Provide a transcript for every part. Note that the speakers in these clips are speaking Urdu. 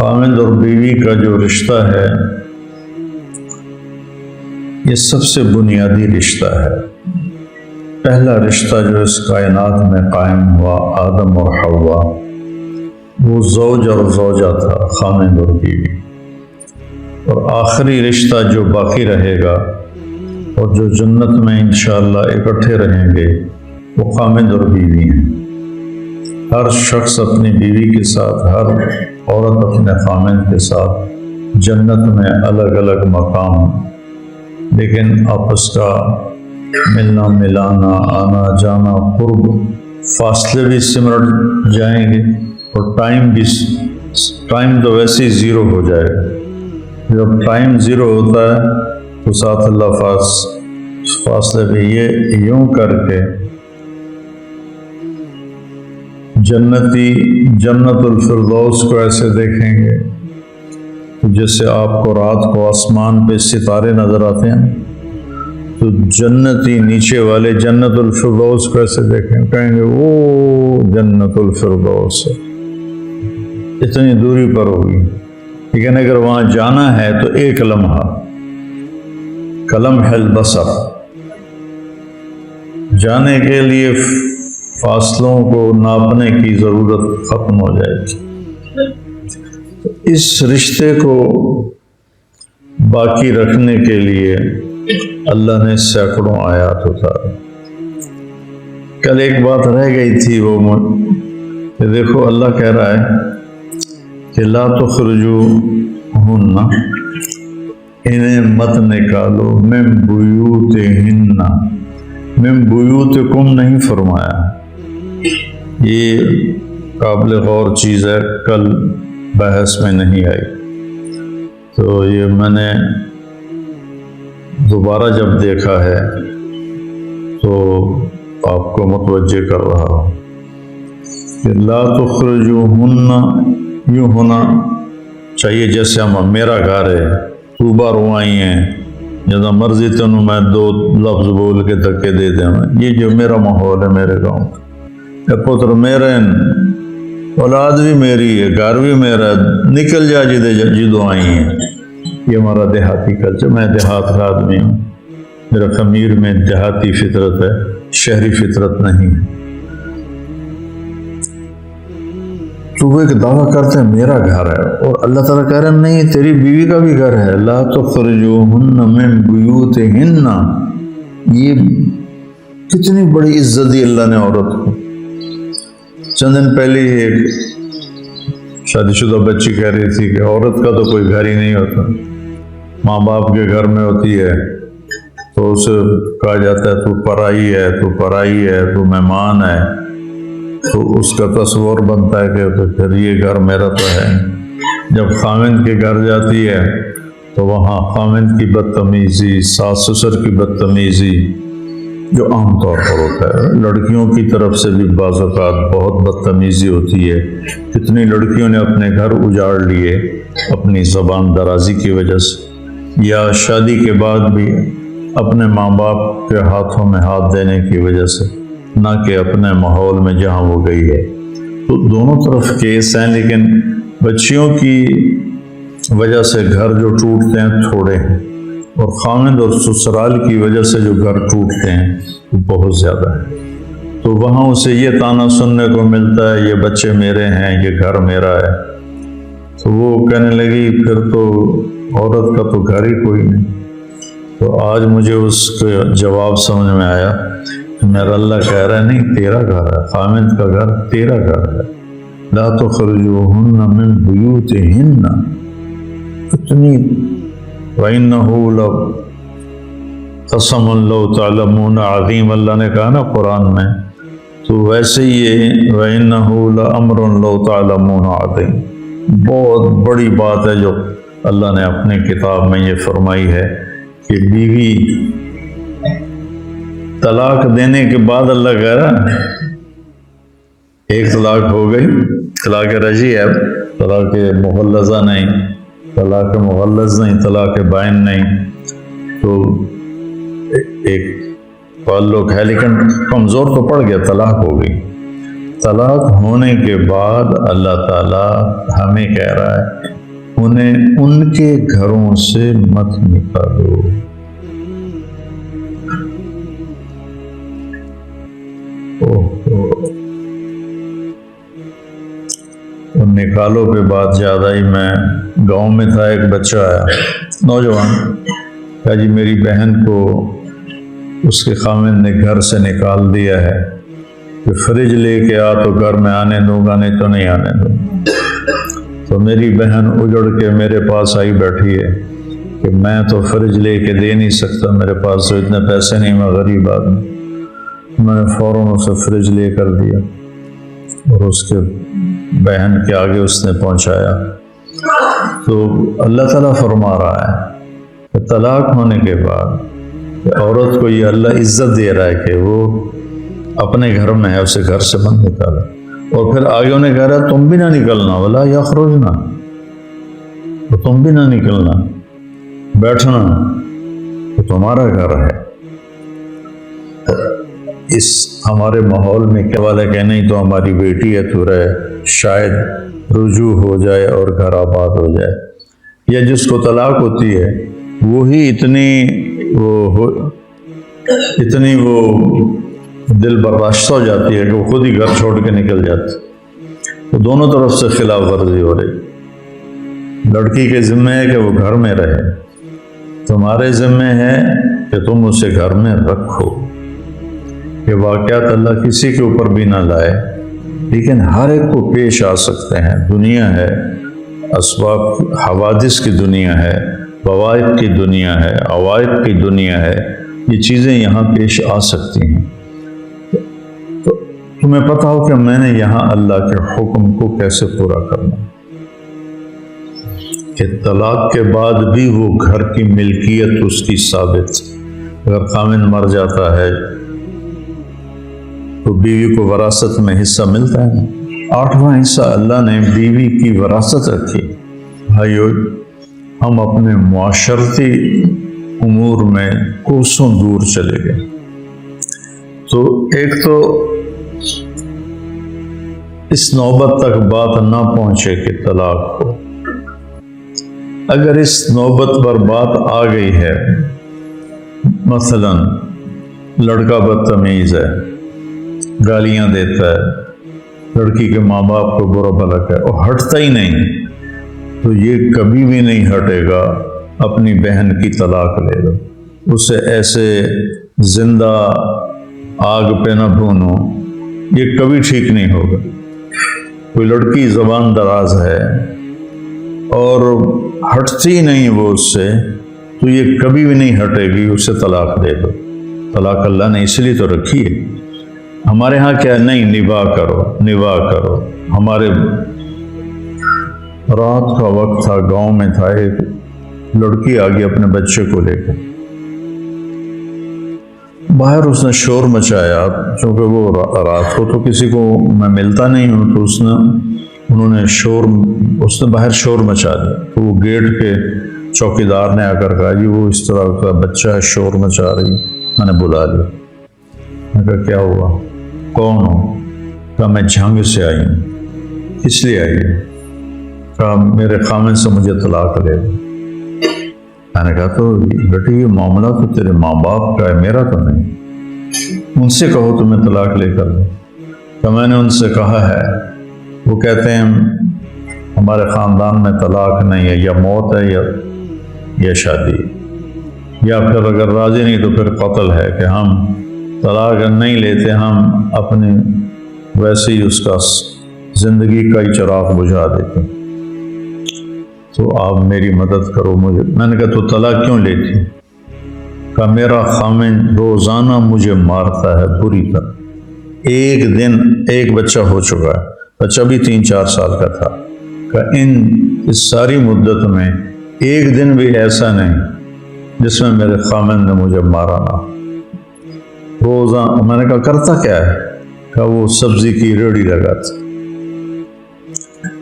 خاوند اور بیوی کا جو رشتہ ہے یہ سب سے بنیادی رشتہ ہے۔ پہلا رشتہ جو اس کائنات میں قائم ہوا آدم اور حوا، وہ زوج اور زوجہ تھا، خاوند اور بیوی۔ اور آخری رشتہ جو باقی رہے گا اور جو جنت میں انشاءاللہ اکٹھے رہیں گے وہ خاوند اور بیوی ہیں۔ ہر شخص اپنی بیوی کے ساتھ، ہر عورت اپنے خاوند کے ساتھ جنت میں الگ الگ مقام، لیکن آپس کا ملنا ملانا، آنا جانا، قرب، فاصلے بھی سمٹ جائیں گے اور ٹائم تو ویسے ہی زیرو ہو جائے گا۔ جب ٹائم زیرو ہوتا ہے تو ساتھ اللہ فاصلے پہ یہ یوں کر کے جنت الفردوس کو ایسے دیکھیں گے جیسے آپ کو رات کو آسمان پہ ستارے نظر آتے ہیں، تو جنتی نیچے والے جنت الفردوس کو ایسے دیکھیں، کہیں گے وہ جنت الفردوس ہے، اتنی دوری پر ہوگی۔ لیکن اگر وہاں جانا ہے تو ایک لمحہ، کلمح البصر، جانے کے لیے فاصلوں کو ناپنے کی ضرورت ختم ہو جائے گی۔ اس رشتے کو باقی رکھنے کے لیے اللہ نے سینکڑوں آیات اتارے۔ کل ایک بات رہ گئی تھی، وہ کہ دیکھو اللہ کہہ رہا ہے کہ لا تخرجوہن، انہیں مت نکالو، من بیوتہن، من بیوتکم نہیں فرمایا۔ یہ قابل غور چیز ہے، کل بحث میں نہیں آئی، تو یہ میں نے دوبارہ جب دیکھا ہے تو آپ کو متوجہ کر رہا ہوں کہ لا تخرجوہن یوں ہونا چاہیے جیسے ہم میرا گھر ہے، تو بار آئی ہیں، جدہ مرضی تنوں میں دو لفظ بول کے دھکے دے دیں، یہ جو میرا ماحول ہے میرے گاؤں کا، پتر میرے اولاد بھی میری ہے، گھر بھی میرا ہے، نکل جا جدو آئی ہیں۔ یہ ہمارا دیہاتی کلچر، میں دیہات کا آدمی ہوں، میرا خمیر میں دیہاتی فطرت ہے، شہری فطرت نہیں ہے۔ تو وہ ایک دعویٰ کرتے ہیں میرا گھر ہے، اور اللہ تعالیٰ کہہ رہے ہیں نہیں، تیری بیوی کا بھی گھر ہے، لا تخرجوہن من بیوتہن۔ یہ کتنی بڑی عزت دی اللہ نے عورت کو۔ چند دن پہلے ایک شادی شدہ بچی کہہ رہی تھی کہ عورت کا تو کوئی گھر ہی نہیں ہوتا، ماں باپ کے گھر میں ہوتی ہے تو اسے کہا جاتا ہے تو پرائی ہے، تو پرائی ہے، تو مہمان ہے، تو اس کا تصور بنتا ہے کہ تو پھر یہ گھر میرا تو ہے۔ جب خاوند کے گھر جاتی ہے تو وہاں خاوند کی بدتمیزی، ساس سسر کی بدتمیزی جو عام طور پر ہوتا ہے، لڑکیوں کی طرف سے بھی بعض اوقات بہت بدتمیزی ہوتی ہے۔ کتنی لڑکیوں نے اپنے گھر اجاڑ لیے اپنی زبان درازی کی وجہ سے، یا شادی کے بعد بھی اپنے ماں باپ کے ہاتھوں میں ہاتھ دینے کی وجہ سے، نہ کہ اپنے ماحول میں جہاں وہ گئی ہے۔ تو دونوں طرف کیس ہیں، لیکن بچیوں کی وجہ سے گھر جو ٹوٹتے ہیں تھوڑے ہیں، اور خاوند اور سسرال کی وجہ سے جو گھر ٹوٹتے ہیں وہ بہت زیادہ ہے۔ تو وہاں اسے یہ طعنہ سننے کو ملتا ہے یہ بچے میرے ہیں، یہ گھر میرا ہے، تو وہ کہنے لگی پھر تو عورت کا تو گھر ہی کوئی نہیں۔ تو آج مجھے اس کا جواب سمجھ میں آیا کہ میرا اللہ کہہ رہا ہے نہیں، تیرا گھر ہے، خاوند کا گھر تیرا گھر ہے۔ لا تخرجوہن من بیوتہن، اتنی وَإِنَّهُ لَقَسَمٌ لَوْ تَعْلَمُونَ عَظِيمٌ، اللہ نے کہا نا قرآن میں، تو ویسے یہ وَإِنَّهُ لَأَمْرٌ لَوْ تَعْلَمُونَ عَظِيمٌ، بہت بڑی بات ہے جو اللہ نے اپنے کتاب میں یہ فرمائی ہے کہ بیوی طلاق دینے کے بعد اللہ کہہ رہا ایک طلاق ہو گئی، طلاق رجعی ہے، طلاق مغلظہ نہیں، طلاق مغلظ نہیں، طلاق بائن نہیں، تو ایک تعلق ہے لیکن کمزور تو پڑ گیا، طلاق ہو گئی۔ طلاق ہونے کے بعد اللہ تعالیٰ ہمیں کہہ رہا ہے انہیں ان کے گھروں سے مت نکالو. نکالو پہ بات زیادہ ہی. میں گاؤں میں تھا، ایک بچہ آیا نوجوان، کہا جی میری بہن کو اس کے خامن نے گھر سے نکال دیا ہے کہ فریج لے کے آ تو گھر میں آنے دوں گا، نہیں تو نہیں آنے دوں گا. تو میری بہن اجڑ کے میرے پاس آئی بیٹھی ہے کہ میں تو فریج لے کے دے نہیں سکتا، میرے پاس تو اتنے پیسے نہیں، میں غریب آدمی. میں نے فوراً اسے فریج لے کر دیا اور اس کے بہن کے آگے اس نے پہنچایا. تو اللہ تعالیٰ فرما رہا ہے کہ طلاق ہونے کے بعد کہ عورت کو یہ اللہ عزت دے رہا ہے کہ وہ اپنے گھر میں ہے، اسے گھر سے مت نکالا. اور پھر آگے انہیں کہہ رہا ہے تم بھی نہ نکلنا، ولا یخرجنا، تو تم بھی نہ نکلنا، بیٹھنا تو تمہارا گھر ہے. اس ہمارے ماحول میں کیا والا کہ نہیں تو ہماری بیٹی ہے تو رہے، شاید رجوع ہو جائے اور گھر آباد ہو جائے. یا جس کو طلاق ہوتی ہے وہی اتنی وہ دل برداشتہ ہو جاتی ہے کہ وہ خود ہی گھر چھوڑ کے نکل جاتی. تو دونوں طرف سے خلاف ورزی ہو رہی. لڑکی کے ذمہ ہے کہ وہ گھر میں رہے، تمہارے ذمہ ہے کہ تم اسے گھر میں رکھو. یہ واقعات اللہ کسی کے اوپر بھی نہ لائے، لیکن ہر ایک کو پیش آ سکتے ہیں. دنیا ہے، اسباب حوادث کی دنیا ہے، فوائد کی دنیا ہے، عوائد کی دنیا ہے. یہ چیزیں یہاں پیش آ سکتی ہیں. تو تمہیں پتہ ہو کہ میں نے یہاں اللہ کے حکم کو کیسے پورا کرنا، کہ طلاق کے بعد بھی وہ گھر کی ملکیت اس کی ثابت. اگر خامن مر جاتا ہے تو بیوی کو وراثت میں حصہ ملتا ہے. 8واں حصہ اللہ نے بیوی کی وراثت رکھی. بھائیو، ہم اپنے معاشرتی امور میں کوسوں دور چلے گئے. تو ایک تو اس نوبت تک بات نہ پہنچے کہ طلاق ہو. اگر اس نوبت پر بات آ گئی ہے، مثلا لڑکا بدتمیز ہے، گالیاں دیتا ہے، لڑکی کے ماں باپ کو برا بھلا ہے اور ہٹتا ہی نہیں، تو یہ کبھی بھی نہیں ہٹے گا. اپنی بہن کی طلاق لے لو، اسے ایسے زندہ آگ پہ نہ بھونو، یہ کبھی ٹھیک نہیں ہوگا. کوئی لڑکی زبان دراز ہے اور ہٹتی نہیں وہ اس سے، تو یہ کبھی بھی نہیں ہٹے گی، اسے طلاق دے دو. طلاق اللہ نے اس لیے تو رکھی ہے. ہمارے ہاں کیا نہیں، نباہ کرو نباہ کرو. ہمارے رات کا وقت تھا، گاؤں میں تھا، ایک لڑکی آ گئی اپنے بچے کو لے کے باہر. اس نے شور مچایا، چونکہ وہ رات کو تو کسی کو میں ملتا نہیں ہوں، تو اس نے باہر شور مچا دیا. تو وہ گیٹ کے چوکیدار نے آ کر کہا جی وہ اس طرح کا بچہ ہے، شور مچا رہی. میں نے بلا لیا. میں کہا کیا ہوا، کون ہو؟ کہا میں جھنگ سے آئی ہوں. کس لیے آئی ہے؟ کہا میرے خامن سے مجھے طلاق لے دو. میں نے کہا تو بیٹی یہ معاملہ تو تیرے ماں باپ کا ہے، میرا تو نہیں. ان سے کہو تمہیں طلاق لے کر دو. تو میں نے ان سے کہا ہے، وہ کہتے ہیں ہمارے خاندان میں طلاق نہیں ہے، یا موت ہے یا شادی، یا پھر اگر راضی نہیں تو پھر قتل ہے، کہ ہم طلاق نہیں لیتے، ہم اپنی ویسے ہی اس کا زندگی کا ہی چراغ بجھا دیتے. تو آپ میری مدد کرو مجھے. میں نے کہا تو طلاق کیوں لیتی؟ کہا میرا خامن روزانہ مجھے مارتا ہے بری طرح. ایک دن ایک بچہ ہو چکا ہے، بچہ بھی 3-4 سال کا تھا. کہ اس ساری مدت میں ایک دن بھی ایسا نہیں جس میں میرے خامن نے مجھے مارا نہ. روزانہ. میں نے کہا کرتا کیا ہے؟ کہ وہ سبزی کی ریڑھی لگاتا.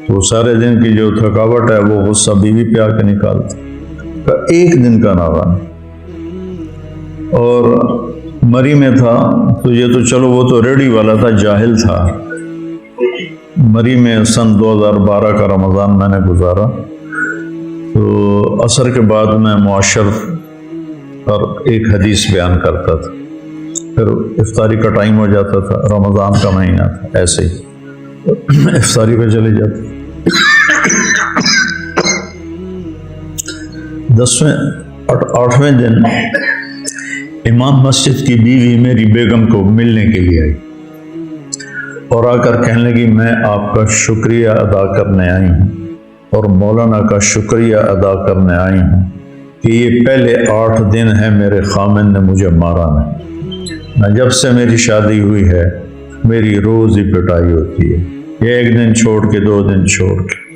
تو سارے دن کی جو تھکاوٹ ہے وہ غصہ بیوی پہ آ کے نکالتا. کہ ایک دن کا نہ بنا. اور مری میں تھا تو یہ تو چلو وہ تو ریڑھی والا تھا، جاہل تھا. مری میں سن 2012 کا رمضان میں نے گزارا، تو عصر کے بعد میں معاشر پر ایک حدیث بیان کرتا تھا، پھر افطاری کا ٹائم ہو جاتا تھا، رمضان کا مہینہ تھا، ایسے ہی افطاری پہ چلے جاتے۔ 8ویں دن امام مسجد کی بیوی میری بیگم کو ملنے کے لیے آئی اور آ کر کہنے لگی میں آپ کا شکریہ ادا کرنے آئی ہوں اور مولانا کا شکریہ ادا کرنے آئی ہوں کہ یہ پہلے 8 دن ہے میرے خامن نے مجھے مارا نہیں۔ جب سے میری شادی ہوئی ہے میری روز ہی پٹائی ہوتی ہے، یہ 1 دن چھوڑ کے 2 دن چھوڑ کے۔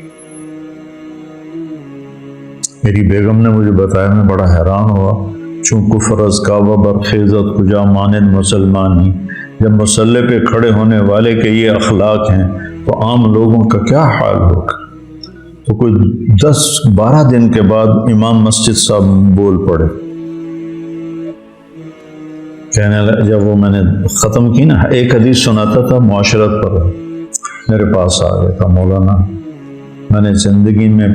میری بیگم نے مجھے بتایا، میں بڑا حیران ہوا، چون کفر از کعبہ برخیزت کجا مانند مسلمان ہی، جب مسلح پہ کھڑے ہونے والے کے یہ اخلاق ہیں تو عام لوگوں کا کیا حال ہوگا۔ تو کوئی 10-12 دن کے بعد امام مسجد صاحب بول پڑے، کہنے لگا، جب وہ میں نے ختم کی نا، ایک حدیث سناتا تھا معاشرت پر، میرے پاس آ گیا تھا، مولانا میں نے زندگی میں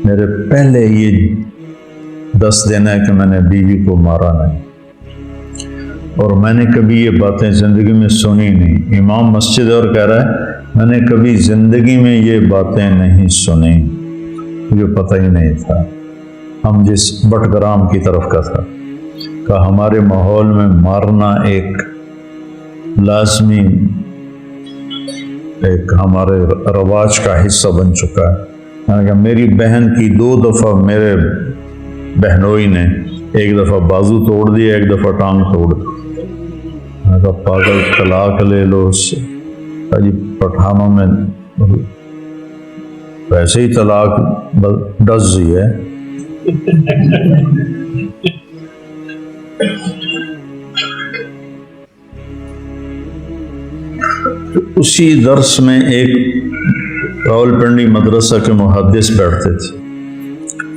میرے پہلے یہ 10 دن ہے کہ میں نے بیوی کو مارا نہیں، اور میں نے کبھی یہ باتیں زندگی میں سنی نہیں۔ امام مسجد اور کہہ رہا ہے میں نے کبھی زندگی میں یہ باتیں نہیں سنی، مجھے پتہ ہی نہیں تھا۔ ہم جس بٹگرام کی طرف کا تھا کہ ہمارے ماحول میں مارنا ایک لازمی، ایک ہمارے رواج کا حصہ بن چکا ہے۔ کہ میری بہن کی 2 دفعہ میرے بہنوئی نے، ایک دفعہ بازو توڑ دیا، ایک دفعہ ٹانگ توڑ دی۔ میں کہا پاگل، طلاق لے لو اس سے۔ جی پٹھانوں میں ویسے ہی طلاق ڈز ہی ہے۔ اسی درس میں ایک راولپنڈی مدرسہ کے محدث بیٹھتے تھے،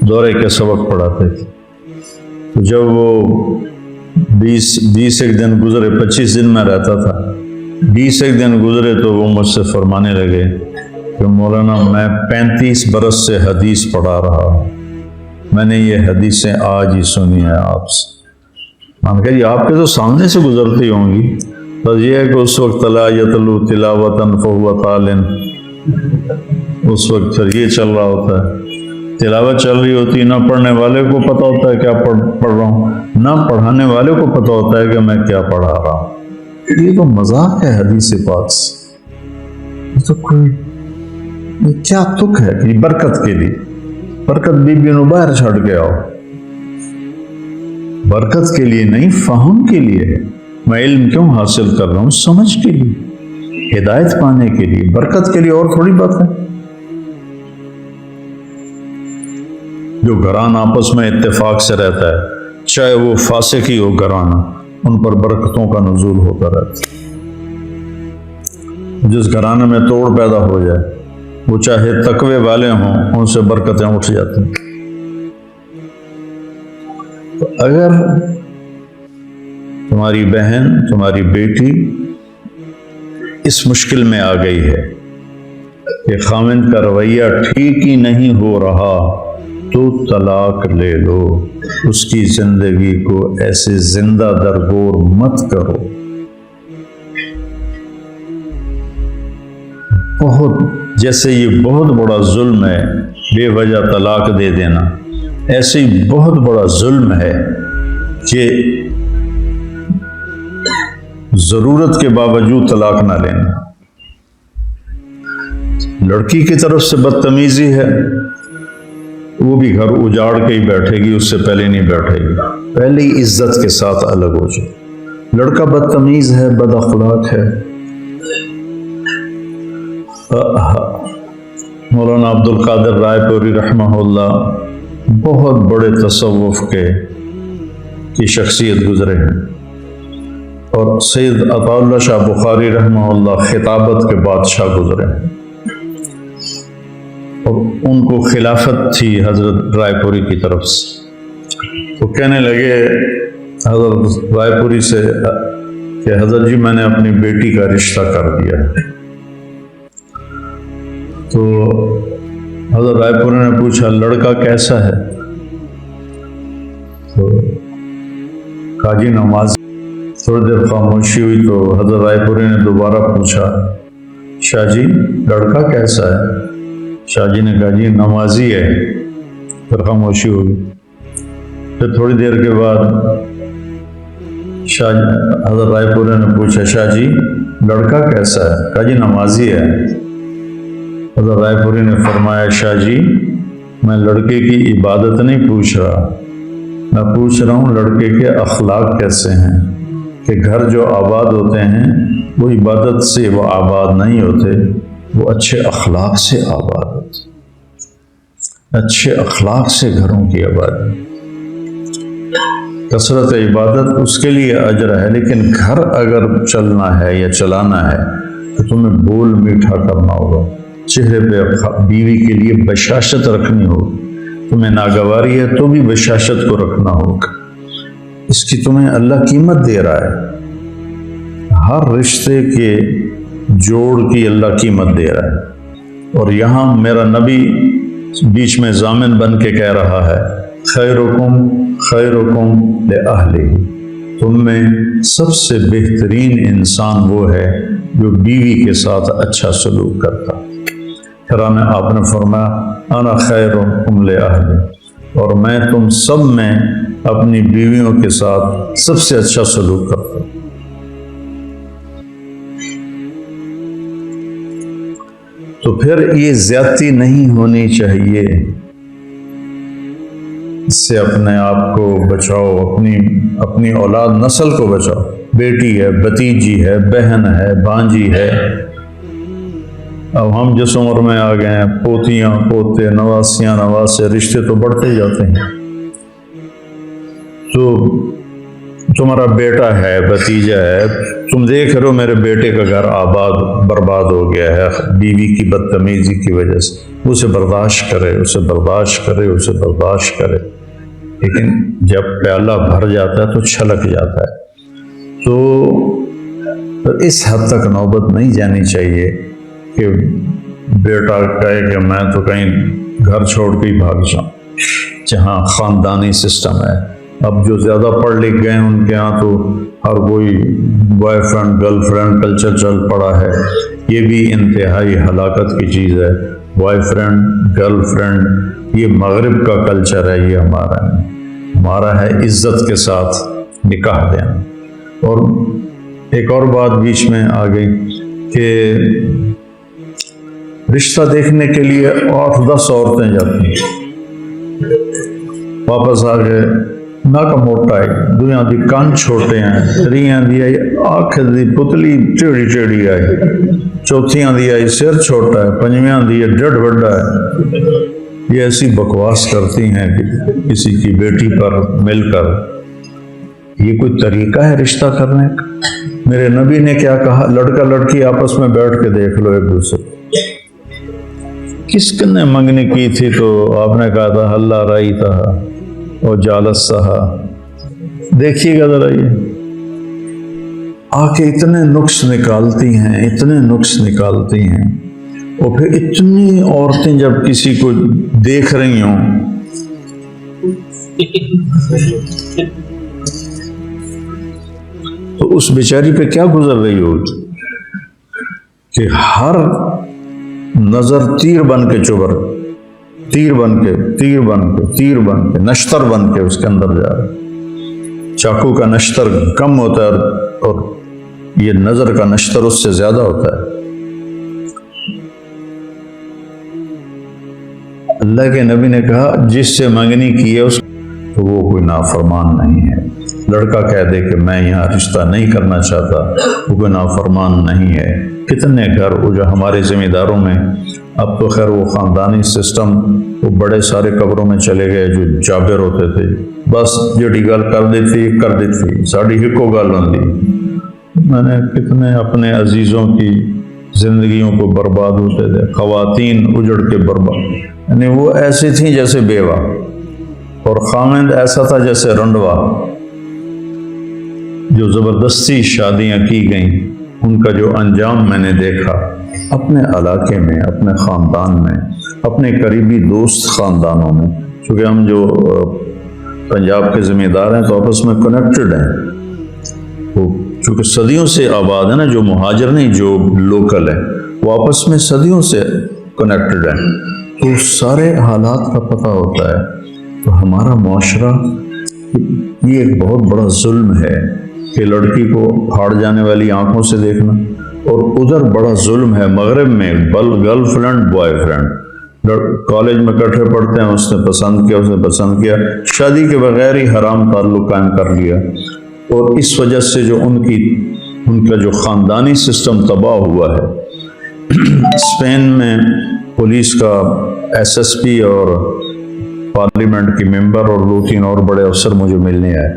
دورے کے سبق پڑھاتے تھے۔ تو جب وہ 20 ایک دن گزرے، 25 دن میں رہتا تھا، 20 ایک دن گزرے تو وہ مجھ سے فرمانے لگے کہ مولانا میں 35 برس سے حدیث پڑھا رہا ہوں، میں نے یہ حدیثیں آج ہی سنی ہیں آپ سے۔ میں نے کہا جی آپ کے تو سامنے سے گزرتی ہوں گی، بس یہ ہے کہ اس وقت لا یتلو تلاوتاً فہو طالن، اس وقت پھر یہ چل رہا ہوتا ہے، تلاوت چل رہی ہوتی ہے، نہ پڑھنے والے کو پتہ ہوتا ہے کیا پڑھ رہا ہوں، نہ پڑھانے والے کو پتہ ہوتا ہے کہ میں کیا پڑھا رہا ہوں۔ یہ تو مذاق ہے حدیث پاک سے، یہ تو کوئی یہ کیا تک ہے کہ برکت کے لیے، برکت بیبی نو باہر چھڑ کے آؤ، برکت کے لیے نہیں، فہم کے لیے ہے۔ میں علم کیوں حاصل کر رہا ہوں؟ سمجھ کے لیے، ہدایت پانے کے لیے، برکت کے لیے اور تھوڑی بات ہے۔ جو گھران آپس میں اتفاق سے رہتا ہے، چاہے وہ فاسق ہی ہو گھرانہ، ان پر برکتوں کا نزول ہوتا رہتا ہے۔ جس گھرانے میں توڑ پیدا ہو جائے، وہ چاہے تقوی والے ہوں، ان سے برکتیں اٹھ جاتی ہیں۔ تو اگر تمہاری بہن، تمہاری بیٹی اس مشکل میں آ گئی ہے کہ خاوند کا رویہ ٹھیک ہی نہیں ہو رہا، تو طلاق لے لو، اس کی زندگی کو ایسے زندہ درگور مت کرو۔ جیسے یہ بہت بڑا ظلم ہے بے وجہ طلاق دے دینا، ایسے ہی بہت بڑا ظلم ہے کہ ضرورت کے باوجود طلاق نہ لینا۔ لڑکی کی طرف سے بدتمیزی ہے، وہ بھی گھر اجاڑ کے ہی بیٹھے گی، اس سے پہلے نہیں بیٹھے گی، پہلے ہی عزت کے ساتھ الگ ہو جائے۔ لڑکا بدتمیز ہے، بد اخلاق ہے۔ مولانا عبد القادر رائے پوری رحمہ اللہ بہت بڑے تصوف کی شخصیت گزرے ہیں، اور سید عطا اللہ شاہ بخاری رحمہ اللہ خطابت کے بادشاہ گزرے ہیں، اور ان کو خلافت تھی حضرت رائے پوری کی طرف سے۔ وہ کہنے لگے حضرت رائے پوری سے کہ حضرت جی میں نے اپنی بیٹی کا رشتہ کر دیا ہے۔ تو حضرت رائے پوری نے پوچھا لڑکا کیسا ہے؟ تو کہا جی نماز۔ تھوڑی دیر خاموشی ہوئی تو حضرت رائے پوری نے دوبارہ پوچھا شاہ جی لڑکا کیسا ہے؟ شاہ جی نے کہا جی نمازی ہے۔ پھر خاموشی ہوگی۔ پھر تھوڑی دیر کے بعد حضرت رائے پوری نے پوچھا شاہ جی لڑکا کیسا ہے؟ کہا جی نمازی ہے۔ حضرت رائے پوری نے فرمایا شاہ جی میں لڑکے کی عبادت نہیں پوچھ رہا، میں پوچھ رہا ہوں لڑکے کے اخلاق کیسے ہیں، کہ گھر جو آباد ہوتے ہیں وہ عبادت سے وہ آباد نہیں ہوتے، وہ اچھے اخلاق سے آباد ہوتے، اچھے اخلاق سے گھروں کی آبادی۔ کثرت عبادت اس کے لیے اجر ہے، لیکن گھر اگر چلنا ہے یا چلانا ہے تو تمہیں بول میٹھا کرنا ہوگا، چہرے پہ بیوی کے لیے بشاشت رکھنی ہوگی، تمہیں ناگواری ہے تو بھی بشاشت کو رکھنا ہوگا، اس کی تمہیں اللہ قیمت دے رہا ہے، ہر رشتے کے جوڑ کی اللہ قیمت دے رہا ہے۔ اور یہاں میرا نبی بیچ میں ضامن بن کے کہہ رہا ہے خیرکم خیرکم لأہلہ، تم میں سب سے بہترین انسان وہ ہے جو بیوی کے ساتھ اچھا سلوک کرتا۔ پھر آپ نے فرمایا انا خیرکم لأہلہ، اور میں تم سب میں اپنی بیویوں کے ساتھ سب سے اچھا سلوک کرتا ہوں۔ تو پھر یہ زیادتی نہیں ہونی چاہیے، اس سے اپنے آپ کو بچاؤ، اپنی اولاد نسل کو بچاؤ، بیٹی ہے، بھتیجی ہے، بہن ہے، بانجی ہے، اب ہم جس عمر میں آ گئے ہیں پوتیاں پوتے نواسیاں نواسے، رشتے تو بڑھتے ہی جاتے ہیں۔ تو تمہارا بیٹا ہے، بھتیجا ہے، تم دیکھ رہے ہو میرے بیٹے کا گھر آباد برباد ہو گیا ہے بیوی کی بدتمیزی کی وجہ سے، اسے برداشت کرے، اسے برداشت کرے، اسے برداشت کرے، لیکن جب پیالہ بھر جاتا ہے تو چھلک جاتا ہے۔ تو اس حد تک نوبت نہیں جانی چاہیے کہ بیٹا کہے کہ میں تو کہیں گھر چھوڑ کے ہی بھاگ جاؤں، جہاں خاندانی سسٹم ہے۔ اب جو زیادہ پڑھ لکھ گئے ہیں ان کے ہاں تو ہر کوئی boy friend girl friend culture چل پڑا ہے، یہ بھی انتہائی ہلاکت کی چیز ہے۔ بوائے فرینڈ گرل فرینڈ یہ مغرب کا کلچر ہے، یہ ہمارا نہیں، ہمارا ہے عزت کے ساتھ نکاح دینا۔ اور ایک اور بات بیچ میں آ گئی کہ رشتہ دیکھنے کے لیے 8-10 عورتیں جاتی ہیں، واپس آ گئے ناک موٹا ہے، دویاں دی کان چھوٹے ہیں، تریاں دی آئی آنکھ دی پتلی ٹیڑھی ٹیڑھی آئی، چوتھیاں دی آئی سر چھوٹا ہے، پنجویاں دی ڈڈ بڑا ہے۔ یہ ایسی بکواس کرتی ہیں کہ کسی کی بیٹی پر مل کر، یہ کوئی طریقہ ہے رشتہ کرنے کا؟ میرے نبی نے کیا کہا؟ لڑکا لڑکی آپس میں بیٹھ کے دیکھ لو ایک دوسرے۔ کس نے منگنی کی تھی تو آپ نے کہا تھا اللہ رائی تھا اور جالس سہا۔ دیکھیے گا ذرا یہ آ کے اتنے نقص نکالتی ہیں، اتنے نقص نکالتی ہیں، اور پھر اتنی عورتیں جب کسی کو دیکھ رہی ہوں تو اس بیچاری پہ کیا گزر رہی ہوگی کہ ہر نظر تیر بن کے چبر، تیر بن کے تیر بن کے تیر بن کے نشتر بن کے اس کے اندر جا رہا ہے۔ چاقو کا نشتر کم ہوتا ہے اور یہ نظر کا نشتر اس سے زیادہ ہوتا ہے۔ اللہ کے نبی نے کہا جس سے منگنی کی ہے اس تو وہ کوئی نافرمان نہیں ہے۔ لڑکا کہہ دے کہ میں یہاں رشتہ نہیں کرنا چاہتا، وہ کوئی نافرمان نہیں ہے۔ کتنے گھر جو ہمارے ذمہ داروں میں، اب تو خیر وہ خاندانی سسٹم وہ بڑے سارے قبروں میں چلے گئے جو جابر ہوتے تھے، بس جڑی گل کر دیتی ساڑی ہکو گل ہوندی۔ میں نے کتنے اپنے عزیزوں کی زندگیوں کو برباد ہوتے تھے، خواتین اجڑ کے برباد، یعنی وہ ایسی تھیں جیسے بیوہ، اور خامند ایسا تھا جیسے رنڈوا، جو زبردستی شادیاں کی گئیں ان کا جو انجام میں نے دیکھا اپنے علاقے میں، اپنے خاندان میں، اپنے قریبی دوست خاندانوں میں، چونکہ ہم جو پنجاب کے ذمہ دار ہیں تو آپس میں کنیکٹڈ ہیں، وہ چونکہ صدیوں سے آباد ہے نا، جو مہاجر نہیں، جو لوکل ہیں وہ آپس میں صدیوں سے کنیکٹڈ ہیں، تو سارے حالات کا پتہ ہوتا ہے۔ تو ہمارا معاشرہ یہ ایک بہت بڑا ظلم ہے کہ لڑکی کو پھاڑ جانے والی آنکھوں سے دیکھنا، اور ادھر بڑا ظلم ہے مغرب میں، girl friend boy friend, college میں اکٹھے پڑھتے ہیں، اس نے پسند کیا، اس نے پسند کیا، شادی کے بغیر ہی حرام تعلق قائم کر لیا، اور اس وجہ سے جو ان کا جو خاندانی سسٹم تباہ ہوا ہے۔ اسپین میں پولیس کا ایس ایس پی اور پارلیمنٹ کی ممبر اور 2-3 اور بڑے افسر مجھے ملنے آئے،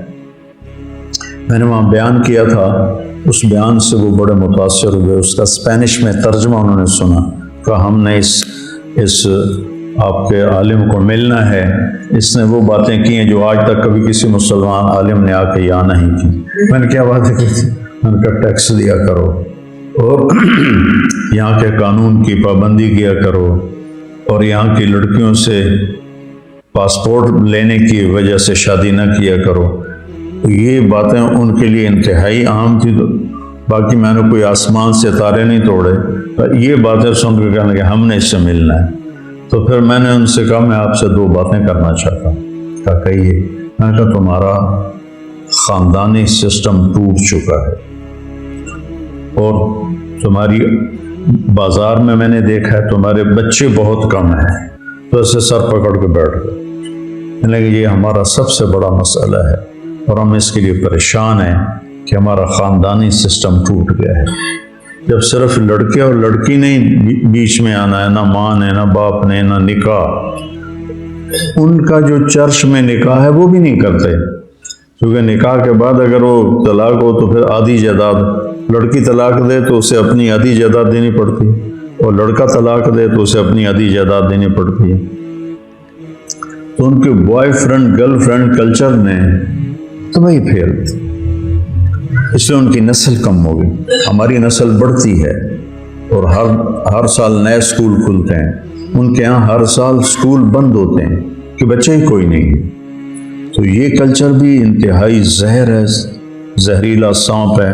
میں نے وہاں بیان کیا تھا، اس بیان سے وہ بڑے متاثر ہوئے، اس کا اسپینش میں ترجمہ انہوں نے سنا، کہا ہم نے اس آپ کے عالم کو ملنا ہے، اس نے وہ باتیں کی ہیں جو آج تک کبھی کسی مسلمان عالم نے آ کے یہاں نہیں کی۔ میں نے کیا باتیں کی تھی؟ میں نے کہا ٹیکس دیا کرو، اور یہاں کے قانون کی پابندی کیا کرو، اور یہاں کی لڑکیوں سے پاسپورٹ لینے کی وجہ سے شادی نہ کیا کرو۔ یہ باتیں ان کے لیے انتہائی عام تھی، تو باقی میں نے کوئی آسمان سے تارے نہیں توڑے، یہ باتیں سن کے کہنے لگے ہم نے اس سے ملنا ہے۔ تو پھر میں نے ان سے کہا میں آپ سے 2 باتیں کرنا چاہتا ہوں۔ کہا کہیے؟ میں نے کہا تمہارا خاندانی سسٹم ٹوٹ چکا ہے، اور تمہاری بازار میں نے دیکھا ہے تمہارے بچے بہت کم ہیں۔ تو اسے سر پکڑ کے بیٹھ گئے، میں نے کہا یہ ہمارا سب سے بڑا مسئلہ ہے، اور ہم اس کے لیے پریشان ہیں کہ ہمارا خاندانی سسٹم ٹوٹ گیا ہے۔ جب صرف لڑکے اور لڑکی نہیں بیچ میں آنا ہے، نہ ماں نے، نہ باپ نے، نہ نکاح، ان کا جو چرچ میں نکاح ہے وہ بھی نہیں کرتے، کیونکہ نکاح کے بعد اگر وہ طلاق ہو تو پھر آدھی جائیداد، لڑکی طلاق دے تو اسے اپنی آدھی جائیداد دینی پڑتی ہے، اور لڑکا طلاق دے تو اسے اپنی آدھی جائیداد دینی پڑتی ہے۔ تو ان کے boy friend girl friend culture نے تباہی پھیر دی، اس لیے ان کی نسل کم ہو گئی۔ ہماری نسل بڑھتی ہے، اور ہر سال نئے اسکول کھلتے ہیں، ان کے ہاں ہر سال اسکول بند ہوتے ہیں کہ بچے ہی کوئی نہیں ہے۔ تو یہ کلچر بھی انتہائی زہر ہے، زہریلا سانپ ہے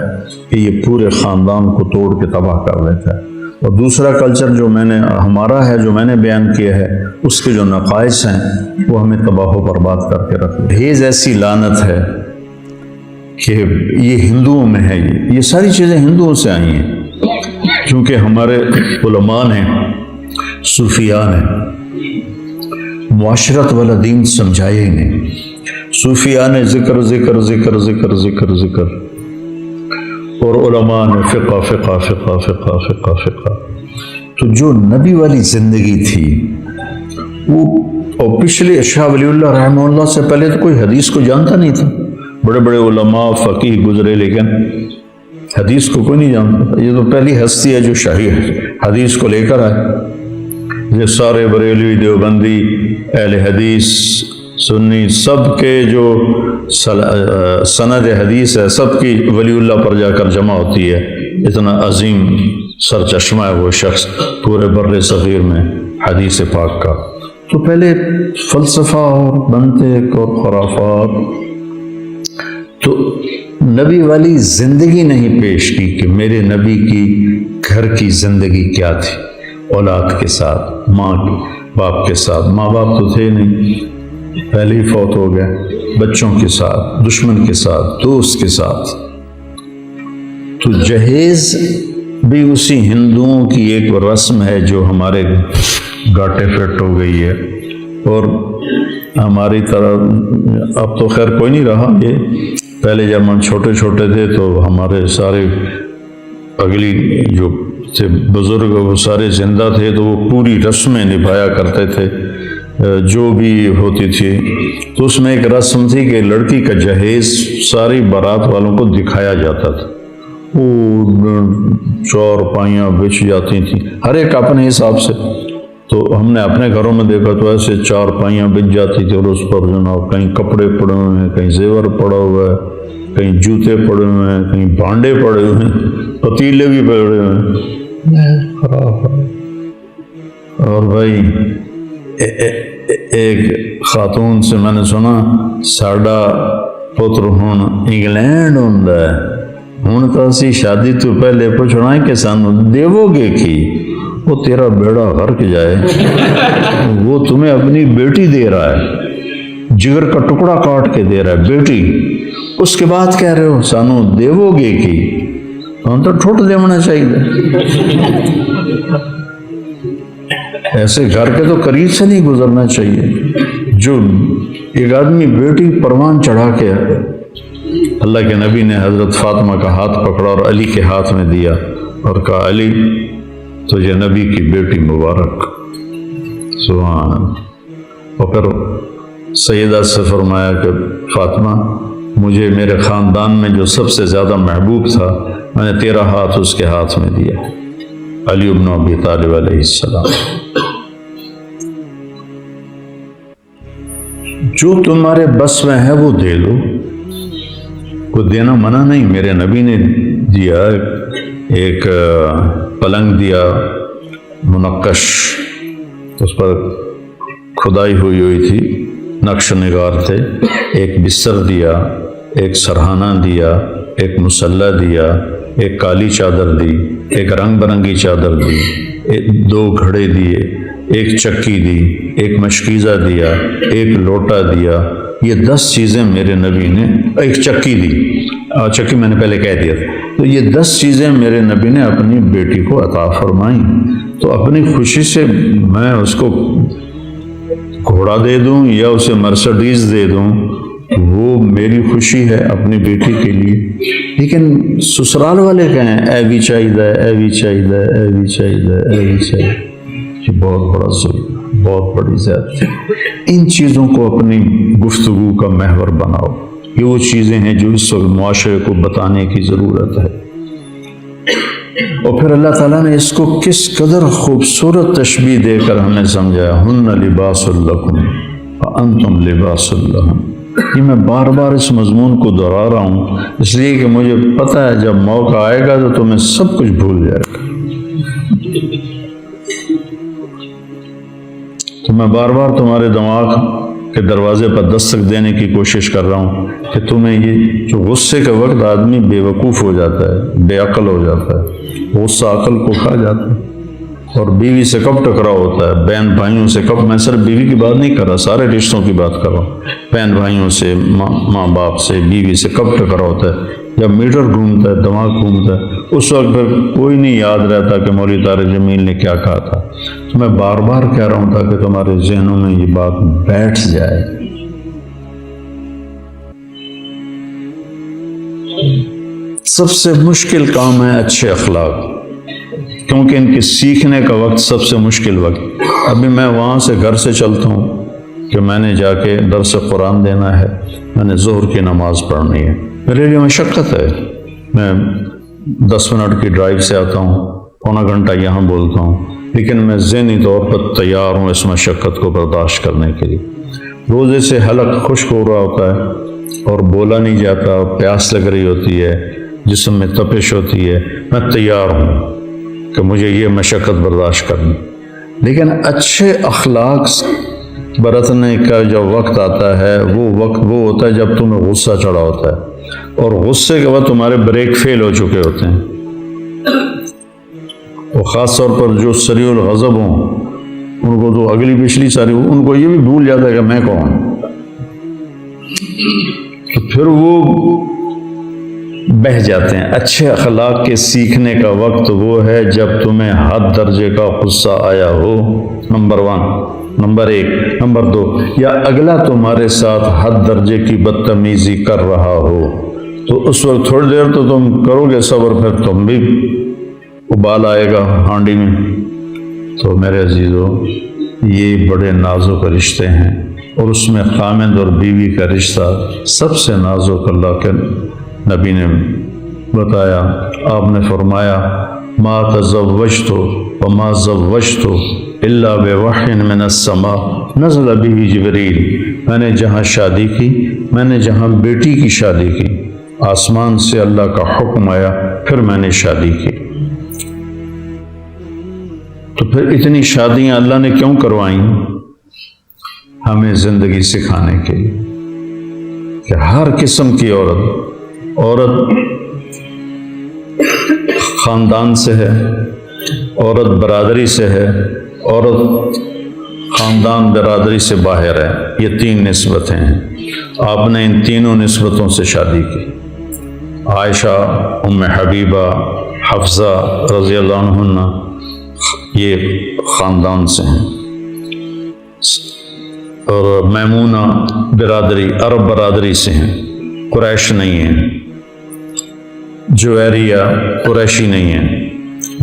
کہ یہ پورے خاندان کو توڑ کے تباہ کر دیتا ہے۔ اور دوسرا کلچر جو ہمارا ہے، جو میں نے بیان کیا ہے، اس کے جو نقائص ہیں وہ ہمیں تباہ و برباد کر کے رکھ دے۔ ڈھیز ایسی لعنت ہے کہ یہ ہندوؤں میں ہے، یہ ساری چیزیں ہندوؤں سے آئی ہیں، کیونکہ ہمارے علماء نے، صوفیاء نے معاشرت والا دین سمجھایا ہی نہیں۔ صوفیاء نے ذکر ذکر ذکر ذکر ذکر ذکر، اور علماء نے فقہ فقہ فقہ فقہ فقہ فقہ۔ تو جو نبی والی زندگی تھی وہ، اور پچھلے شاہ ولی اللہ رحمہ اللہ سے پہلے تو کوئی حدیث کو جانتا نہیں تھا، بڑے بڑے علماء فقیہ گزرے لیکن حدیث کو کوئی نہیں جانتا۔ یہ تو پہلی ہستی ہے جو شاہی حدیث کو لے کر آئے۔ یہ سارے بریلوی، دیوبندی، اہل حدیث، سنی، سب کے جو سند حدیث ہے، سب کی ولی اللہ پر جا کر جمع ہوتی ہے۔ اتنا عظیم سرچشمہ ہے وہ شخص پورے بر صغیر میں حدیث پاک کا۔ تو پہلے فلسفہ اور منطق اور خرافات، تو نبی والی زندگی نہیں پیش کی کہ میرے نبی کی گھر کی زندگی کیا تھی، اولاد کے ساتھ، ماں باپ کے ساتھ، ماں باپ تو تھے نہیں، پہلے ہی فوت ہو گئے، بچوں کے ساتھ، دشمن کے ساتھ، دوست کے ساتھ۔ تو جہیز بھی اسی ہندوؤں کی ایک رسم ہے جو ہمارے گاٹے فٹ ہو گئی ہے، اور ہماری طرح اب تو خیر کوئی نہیں رہا۔ یہ پہلے جب ہم چھوٹے چھوٹے تھے تو ہمارے سارے اگلی جو تھے بزرگ وہ سارے زندہ تھے، تو وہ پوری رسمیں نبھایا کرتے تھے جو بھی ہوتی تھی۔ تو اس میں ایک رسم تھی کہ لڑکی کا جہیز ساری بارات والوں کو دکھایا جاتا تھا، وہ چارپائیاں بچھ جاتی تھیں ہر ایک اپنے حساب سے۔ تو ہم نے اپنے گھروں میں دیکھا تو ایسے چارپائیاں بچ جاتی تھی، اور اس پر جناب کہیں کپڑے پڑے ہوئے ہیں، کہیں زیور پڑا ہوا ہے، کہیں جوتے پڑے ہوئے ہیں، کہیں بھانڈے پڑے ہوئے ہیں، پتیلے بھی پڑے ہوئے ہیں، خراب ہے۔ اور بھائی ایک خاتون سے میں نے سنا ساڈا پتر ہوں انگلینڈ ہوں ہوں تو اسی شادی تو پہلے پوچھنا ہے کہ سانو دیو گے کی، وہ تیرا بیڑا غرق جائے، وہ تمہیں اپنی بیٹی دے رہا ہے، جگر کا ٹکڑا کاٹ کے دے رہا ہے بیٹی، اس کے بعد کہہ رہے ہو سانو دیو گے کی، ہم تو ٹھوٹ دیونا چاہیے۔ ایسے گھر کے تو قریب سے نہیں گزرنا چاہیے۔ جو ایک آدمی بیٹی پروان چڑھا کے اللہ کے نبی نے حضرت فاطمہ کا ہاتھ پکڑا اور علی کے ہاتھ میں دیا اور کہا علی تجھے نبی کی بیٹی مبارک، سبحان اللہ۔ اور پھر سیدہ سے فرمایا کہ فاطمہ مجھے میرے خاندان میں جو سب سے زیادہ محبوب تھا میں نے تیرا ہاتھ اس کے ہاتھ میں دیا، علی بن ابی طالب علیہ السلام۔ جو تمہارے بس میں ہے وہ دے دو، کو دینا منع نہیں۔ میرے نبی نے دیا، ایک پلنگ دیا منقش، اس پر کھدائی ہوئی تھی، نقش نگار تھے، ایک بستر دیا، ایک سرہانہ دیا، ایک مسلح دیا، ایک کالی چادر دی، ایک رنگ برنگی چادر دی، 2 گھڑے دیے، ایک چکی دی، ایک مشکیزہ دیا، ایک لوٹا دیا۔ یہ 10 چیزیں میرے نبی نے، ایک چکی دی، چکی میں نے پہلے کہہ دیا تھا، تو یہ 10 چیزیں میرے نبی نے اپنی بیٹی کو عطا فرمائیں۔ تو اپنی خوشی سے میں اس کو گھوڑا دے دوں یا اسے مرسڈیز دے دوں، وہ میری خوشی ہے اپنی بیٹی کے لیے۔ لیکن سسرال والے کہیں اے بھی چاہیے، اے بھی چاہیے، اے بھی چاہیے، اے بھی چاہیے، یہ بہت بڑا ظلم، بہت بڑی زیادتی۔ ان چیزوں کو اپنی گفتگو کا محور بناؤ، یہ وہ چیزیں ہیں جو اس وقت معاشرے کو بتانے کی ضرورت ہے۔ اور پھر اللہ تعالیٰ نے اس کو کس قدر خوبصورت تشبیہ دے کر ہمیں سمجھایا، ہن لباس لکم وانتم لباس لہن۔ یہ میں بار بار اس مضمون کو دہرا رہا ہوں اس لیے کہ مجھے پتہ ہے جب موقع آئے گا تو تمہیں سب کچھ بھول جائے گا۔ تو میں بار بار تمہارے دماغ کے دروازے پر دستک دینے کی کوشش کر رہا ہوں کہ تمہیں یہ جو غصے کے وقت آدمی بے وقوف ہو جاتا ہے، بے عقل ہو جاتا ہے، غصہ عقل کو کھا جاتا ہے۔ اور بیوی سے کب ٹکراؤ ہوتا ہے، بہن بھائیوں سے کب، میں صرف بیوی کی بات نہیں کر رہا، سارے رشتوں کی بات کر رہا ہوں، بہن بھائیوں سے، ماں باپ سے، بیوی سے کب ٹکراؤ ہوتا ہے، جب میٹر گھومتا ہے، دماغ گھومتا ہے، اس وقت پھر کوئی نہیں یاد رہتا کہ مولوی طارق جمیل نے کیا کہا تھا۔ تو میں بار بار کہہ رہا ہوں تاکہ تمہارے ذہنوں میں یہ بات بیٹھ جائے۔ سب سے مشکل کام ہے اچھے اخلاق، کیونکہ ان کے سیکھنے کا وقت سب سے مشکل وقت۔ ابھی میں وہاں سے گھر سے چلتا ہوں کہ میں نے جا کے درس قرآن دینا ہے، میں نے ظہر کی نماز پڑھنی ہے، میرے لیے مشقت ہے۔ میں 10 منٹ کی ڈرائیو سے آتا ہوں، پونا گھنٹہ یہاں بولتا ہوں، لیکن میں ذہنی طور پر تیار ہوں اس مشقت کو برداشت کرنے کے لیے۔ روزے سے حلق خشک ہو رہا ہوتا ہے اور بولا نہیں جاتا، پیاس لگ رہی ہوتی ہے، جسم میں تپش ہوتی ہے، میں تیار ہوں کہ مجھے یہ مشقت برداشت کرنی۔ لیکن اچھے اخلاق برتنے کا جو وقت آتا ہے وہ وقت وہ ہوتا ہے جب تمہیں غصہ چڑھا ہوتا ہے اور غصے کے بعد تمہارے بریک فیل ہو چکے ہوتے ہیں، اور خاص طور پر جو سریع الغضب ہوں ان کو تو اگلی پچھلی ساری ان کو یہ بھی بھول جاتا ہے کہ میں کون، تو پھر وہ بہہ جاتے ہیں۔ اچھے اخلاق کے سیکھنے کا وقت وہ ہے جب تمہیں حد درجے کا غصہ آیا ہو، نمبر 1، نمبر 1، نمبر 2، یا اگلا تمہارے ساتھ حد درجے کی بدتمیزی کر رہا ہو، تو اس وقت تھوڑی دیر تو تم کرو گے صبر، پھر تم بھی ابال آئے گا ہانڈی میں۔ تو میرے عزیزو، یہ بڑے نازک رشتے ہیں، اور اس میں خامند اور بیوی کا رشتہ سب سے نازک۔ اللہ کے نبی نے بتایا، آپ نے فرمایا ما تزوجت وما زوجت الا بوحی من السماء نزل به جبریل۔ میں نے جہاں شادی کی، میں نے جہاں بیٹی کی شادی کی، آسمان سے اللہ کا حکم آیا، پھر میں نے شادی کی۔ تو پھر اتنی شادیاں اللہ نے کیوں کروائیں؟ ہمیں زندگی سکھانے کے لیے کہ ہر قسم کی عورت خاندان سے ہے، عورت برادری سے ہے، عورت خاندان برادری سے باہر ہے۔ یہ 3 نسبتیں ہیں، آپ نے ان تینوں نسبتوں سے شادی کی۔ عائشہ، ام حبیبہ، حفصہ رضی اللہ عنہ یہ خاندان سے ہیں، اور میمونہ برادری عرب برادری سے ہیں، قریش نہیں ہیں۔ جویریہ قریشی نہیں ہیں،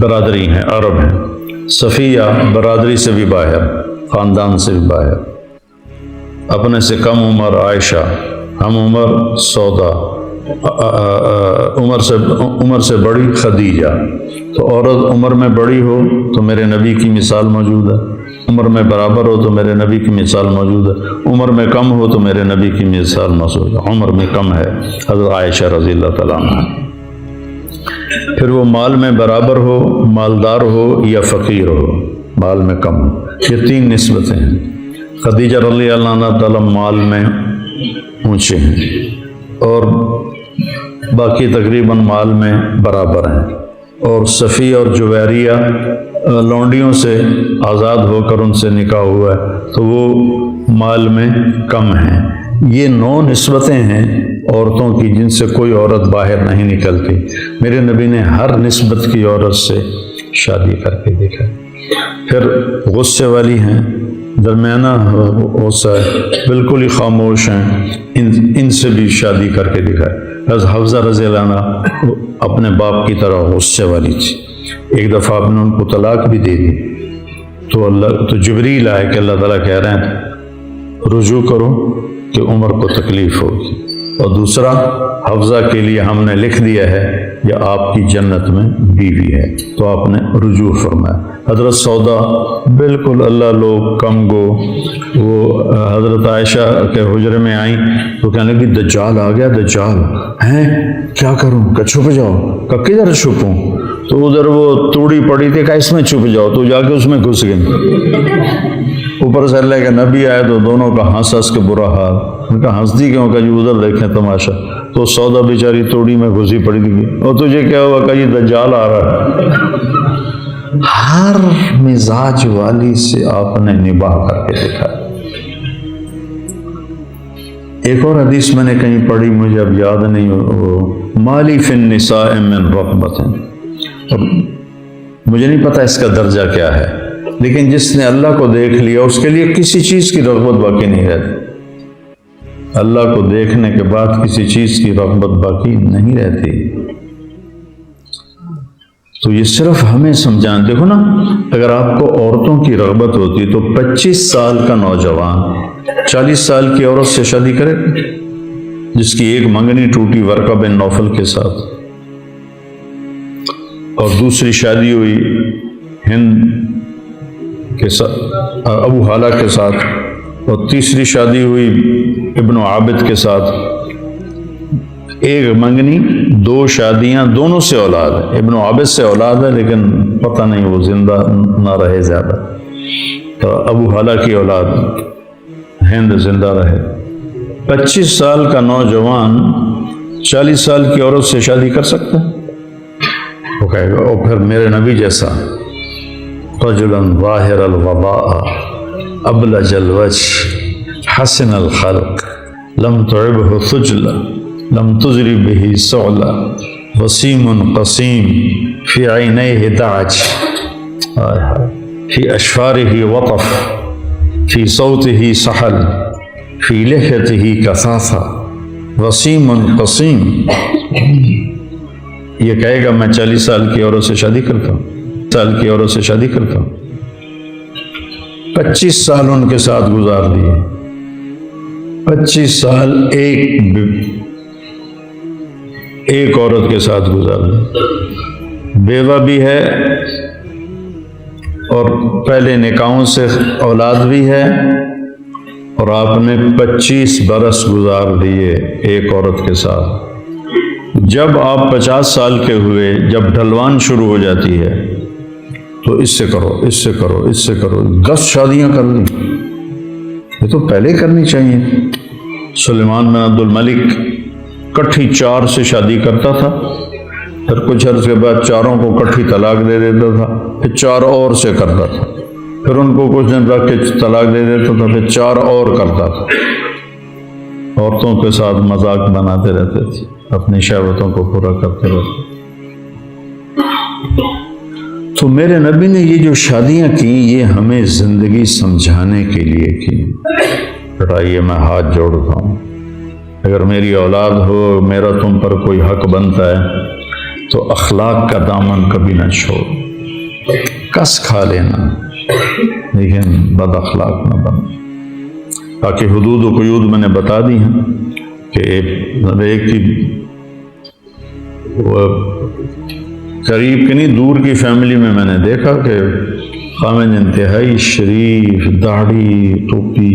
برادری ہیں، عرب ہیں۔ صفیہ برادری سے بھی باہر، خاندان سے بھی باہر۔ اپنے سے کم عمر عائشہ، ہم عمر سودا، عمر سے بڑی خدیجہ۔ تو عورت عمر میں بڑی ہو تو میرے نبی کی مثال موجود ہے، عمر میں برابر ہو تو میرے نبی کی مثال موجود ہے، عمر میں کم ہو تو میرے نبی کی مثال موجود ہے۔ عمر میں کم ہے حضرت عائشہ رضی اللہ تعالیٰ عنہ۔ پھر وہ مال میں برابر ہو، مالدار ہو یا فقیر ہو، مال میں کم ہو۔ یہ 3 نسبتیں ہیں۔ خدیجہ رضی اللہ عنہ تعالیٰ مال میں اونچے ہیں، اور باقی تقریباً مال میں برابر ہیں، اور صفیہ اور جویریہ لونڈیوں سے آزاد ہو کر ان سے نکاح ہوا ہے تو وہ مال میں کم ہیں۔ یہ 9 نسبتیں ہیں عورتوں کی جن سے کوئی عورت باہر نہیں نکلتی۔ میرے نبی نے ہر نسبت کی عورت سے شادی کر کے دیکھا۔ پھر غصے والی ہیں، درمیانہ غصہ ہے، بالکل ہی خاموش ہیں، ان سے بھی شادی کر کے دکھا۔ حضرت حفصہ رضی اللہ عنہ اپنے باپ کی طرح غصے والی تھی، ایک دفعہ آپ نے ان کو طلاق بھی دے دی تو جبریل آئے کہ اللہ تعالیٰ کہہ رہے ہیں رجوع کرو کہ عمر کو تکلیف ہوگی، اور دوسرا حفصہ کے لیے ہم نے لکھ دیا ہے یہ آپ کی جنت میں بیوی ہے، تو آپ نے رجوع فرمایا۔ حضرت سودا بالکل اللہ لوگ کم گو، وہ حضرت عائشہ کے حجرے میں آئیں تو کہنے لگی دجال آ گیا، دجال ہیں، کیا کروں؟ کہ چھپ جاؤ۔ کہ کدھر چھپوں؟ تو ادھر وہ توڑی پڑی تھی، کہ اس میں چھپ جاؤ، تو جا کے اس میں گھس گئی۔ اوپر سے اللہ کے نبی آئے تو دونوں کا ہنس کے برا حال، ان کا ہنستی کیوں؟ کہ ادھر دیکھیں تماشا۔ تو سودا بیچاری توڑی میں گھسی پڑی تھی، اور تجھے کیا ہوا؟ کہ یہ دجال آ رہا ہے۔ ہر مزاج والی سے آپ نے نباہ کر کے دیکھا۔ ایک اور حدیث میں نے کہیں پڑھی، مجھے اب یاد نہیں، وہ مالی فی النساء من رغبت، مجھے نہیں پتا اس کا درجہ کیا ہے، لیکن جس نے اللہ کو دیکھ لیا اس کے لیے کسی چیز کی رغبت باقی نہیں رہتی۔ اللہ کو دیکھنے کے بعد کسی چیز کی رغبت باقی نہیں رہتی۔ تو یہ صرف ہمیں سمجھائیں۔ دیکھو نا، اگر آپ کو عورتوں کی رغبت ہوتی تو 25 سال کا نوجوان 40 سال کی عورت سے شادی کرے، جس کی ایک منگنی ٹوٹی ورقہ بن نوفل کے ساتھ، اور دوسری شادی ہوئی ہند کے ساتھ، ابو حالہ کے ساتھ، اور تیسری شادی ہوئی ابن عابد کے ساتھ۔ ایک منگنی، 2 شادیاں، دونوں سے اولاد ہے۔ ابن عابد سے اولاد ہے لیکن پتہ نہیں وہ زندہ نہ رہے زیادہ، تو ابو حالہ کی اولاد ہند زندہ رہے۔ 25 سال کا نوجوان 40 سال کی عورت سے شادی کر سکتا ہے؟ وہ کہے گا، اور پھر میرے نبی جیسا رجلا ظاہر الوضاء ابلج الوجه حسن الخلق لم تعبه ثجلا لم تزری به سعلا وسیم قسیم فی عینیہ دعج فی اشفارہ وطف فی صوتہ سحل فی لحیتہ کثافہ وسیم قسیم۔ یہ کہے گا میں 40 سال کی عورت سے شادی کرتا ہوں، 25 سال ان کے ساتھ گزار دیے، 25 سال ایک عورت کے ساتھ گزار دی، بیوہ بھی ہے اور پہلے نکاحوں سے اولاد بھی ہے، اور آپ نے 25 برس گزار دیے ایک عورت کے ساتھ۔ جب آپ 50 سال کے ہوئے، جب ڈھلوان شروع ہو جاتی ہے تو اس سے کرو، اس سے کرو، اس سے کرو، 10 شادیاں کر لی. یہ تو پہلے کرنی چاہیے. سلیمان بن عبد الملک کٹھی 4 سے شادی کرتا تھا، پھر کچھ عرص کے بعد 4 کو کٹھی طلاق دے دیتا تھا، پھر 4 اور سے کرتا تھا، پھر ان کو کچھ دن رکھ کے طلاق دے دیتا تھا، پھر 4 اور کرتا تھا. عورتوں کے ساتھ مذاق بناتے رہتے تھے، اپنی شہوتوں کو پورا کرتے رہتے. تو میرے نبی نے یہ جو شادیاں کی یہ ہمیں زندگی سمجھانے کے لیے کی. بتائیے میں ہاتھ جوڑتا ہوں، اگر میری اولاد ہو، میرا تم پر کوئی حق بنتا ہے تو اخلاق کا دامن کبھی نہ چھوڑ. کس کھا لینا لیکن بد اخلاق نہ بن. باقی حدود و قیود میں نے بتا دی ہیں کہ ایک کی قریب کی نہیں دور کی فیملی میں نے دیکھا کہ خامد انتہائی شریف، داڑھی، ٹوپی،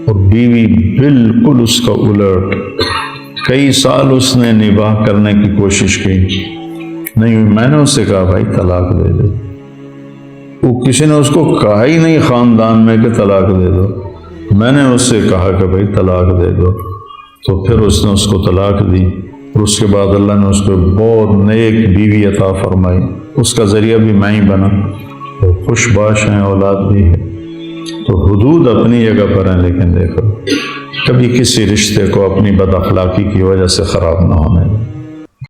اور بیوی بالکل اس کا الٹ. کئی سال اس نے نباہ کرنے کی کوشش کی، نہیں ہوئی. میں نے اس سے کہا بھائی طلاق دے دے. وہ کسی نے اس کو کہا ہی نہیں خاندان میں کہ طلاق دے دو. میں نے اس سے کہا کہ بھائی طلاق دے دو، تو پھر اس نے اس کو طلاق دی. اور اس کے بعد اللہ نے اس کو بہت نیک بیوی عطا فرمائی. اس کا ذریعہ بھی میں ہی بنا، اور خوش باش ہیں، اولاد بھی ہے. تو حدود اپنی جگہ پر ہیں، لیکن دیکھو کبھی کسی رشتے کو اپنی بد اخلاقی کی وجہ سے خراب نہ ہونے دیں.